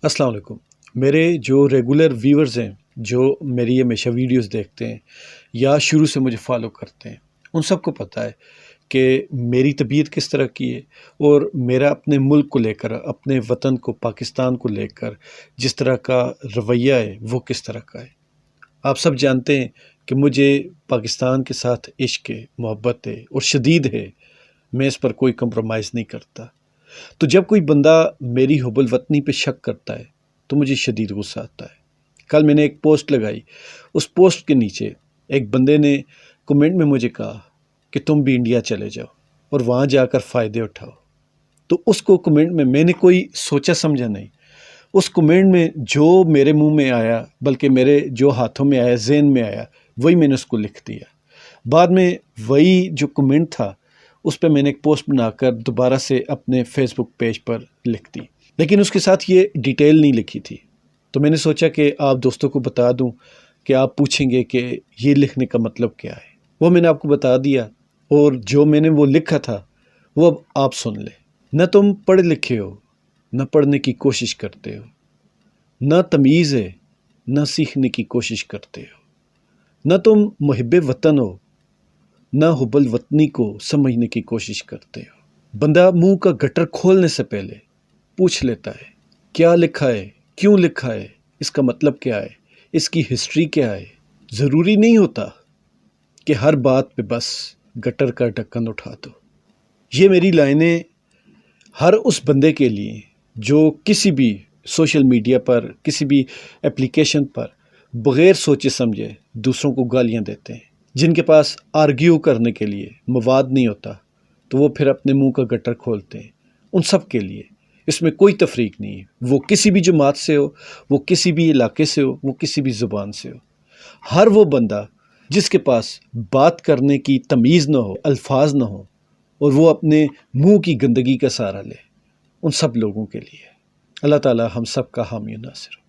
السلام علیکم۔ میرے جو ریگولر ویورز ہیں، جو میری ہمیشہ ویڈیوز دیکھتے ہیں یا شروع سے مجھے فالو کرتے ہیں، ان سب کو پتہ ہے کہ میری طبیعت کس طرح کی ہے اور میرا اپنے ملک کو لے کر، اپنے وطن کو، پاکستان کو لے کر جس طرح کا رویہ ہے وہ کس طرح کا ہے۔ آپ سب جانتے ہیں کہ مجھے پاکستان کے ساتھ عشق ہے، محبت ہے اور شدید ہے۔ میں اس پر کوئی کمپرومائز نہیں کرتا۔ تو جب کوئی بندہ میری حب الوطنی پہ شک کرتا ہے تو مجھے شدید غصہ آتا ہے۔ کل میں نے ایک پوسٹ لگائی، اس پوسٹ کے نیچے ایک بندے نے کمنٹ میں مجھے کہا کہ تم بھی انڈیا چلے جاؤ اور وہاں جا کر فائدے اٹھاؤ۔ تو اس کو کمنٹ میں نے کوئی سوچا سمجھا نہیں، اس کمنٹ میں جو میرے منہ میں آیا، بلکہ میرے جو ہاتھوں میں آیا، ذہن میں آیا، وہی میں نے اس کو لکھ دیا۔ بعد میں وہی جو کمنٹ تھا اس پہ میں نے ایک پوسٹ بنا کر دوبارہ سے اپنے فیس بک پیج پر لکھ دی، لیکن اس کے ساتھ یہ ڈیٹیل نہیں لکھی تھی۔ تو میں نے سوچا کہ آپ دوستوں کو بتا دوں کہ آپ پوچھیں گے کہ یہ لکھنے کا مطلب کیا ہے۔ وہ میں نے آپ کو بتا دیا، اور جو میں نے وہ لکھا تھا وہ اب آپ سن لیں۔ نہ تم پڑھے لکھے ہو، نہ پڑھنے کی کوشش کرتے ہو، نہ تمیز ہے، نہ سیکھنے کی کوشش کرتے ہو، نہ تم محب وطن ہو، نہ حب الوطنی کو سمجھنے کی کوشش کرتے ہو۔ بندہ منہ کا گٹر کھولنے سے پہلے پوچھ لیتا ہے کیا لکھا ہے، کیوں لکھا ہے، اس کا مطلب کیا ہے، اس کی ہسٹری کیا ہے۔ ضروری نہیں ہوتا کہ ہر بات پہ بس گٹر کا ڈھکن اٹھا دو۔ یہ میری لائنیں ہر اس بندے کے لیے جو کسی بھی سوشل میڈیا پر، کسی بھی اپلیکیشن پر بغیر سوچے سمجھے دوسروں کو گالیاں دیتے ہیں، جن کے پاس آرگیو کرنے کے لیے مواد نہیں ہوتا تو وہ پھر اپنے منہ کا گٹر کھولتے ہیں۔ ان سب کے لیے اس میں کوئی تفریق نہیں ہے، وہ کسی بھی جماعت سے ہو، وہ کسی بھی علاقے سے ہو، وہ کسی بھی زبان سے ہو۔ ہر وہ بندہ جس کے پاس بات کرنے کی تمیز نہ ہو، الفاظ نہ ہو، اور وہ اپنے منہ کی گندگی کا سہارا لے، ان سب لوگوں کے لیے اللہ تعالی ہم سب کا حامی و ناصر ہو۔